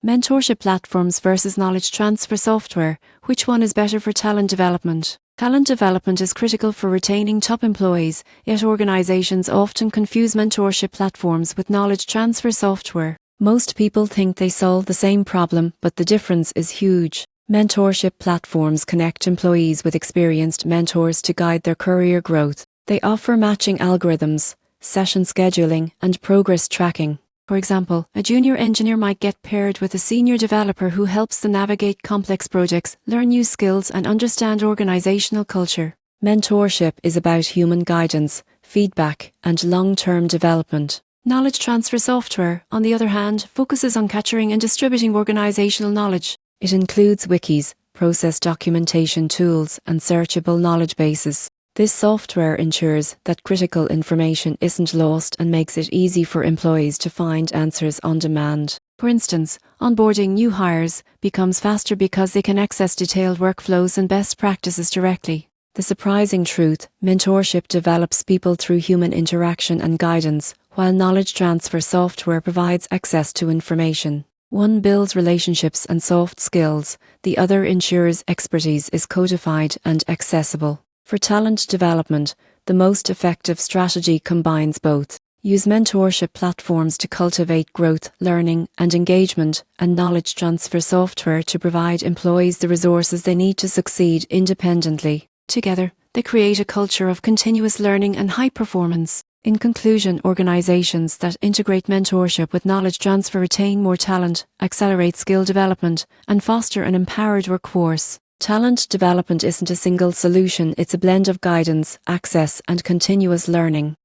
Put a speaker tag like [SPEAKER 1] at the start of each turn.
[SPEAKER 1] Mentorship platforms versus knowledge transfer software. Which one is better for talent development? Talent development is critical for retaining top employees, yet organizations often confuse mentorship platforms with knowledge transfer software. Most people think they solve the same problem, but the difference is huge. Mentorship platforms connect employees with experienced mentors to guide their career growth. They offer matching algorithms, session scheduling, and progress tracking. For example, a junior engineer might get paired with a senior developer who helps them navigate complex projects, learn new skills, and understand organizational culture. Mentorship is about human guidance, feedback, and long-term development. Knowledge transfer software, on the other hand, focuses on capturing and distributing organizational knowledge. It includes wikis, process documentation tools, and searchable knowledge bases. This software ensures that critical information isn't lost and makes it easy for employees to find answers on demand. For instance, onboarding new hires becomes faster because they can access detailed workflows and best practices directly. The surprising truth: mentorship develops people through human interaction and guidance, while knowledge transfer software provides access to information. One builds relationships and soft skills, the other ensures expertise is codified and accessible. For talent development, the most effective strategy combines both. Use mentorship platforms to cultivate growth, learning, and engagement, and knowledge transfer software to provide employees the resources they need to succeed independently. Together, they create a culture of continuous learning and high performance. In conclusion, organizations that integrate mentorship with knowledge transfer retain more talent, accelerate skill development, and foster an empowered workforce. Talent development isn't a single solution, it's a blend of guidance, access, and continuous learning.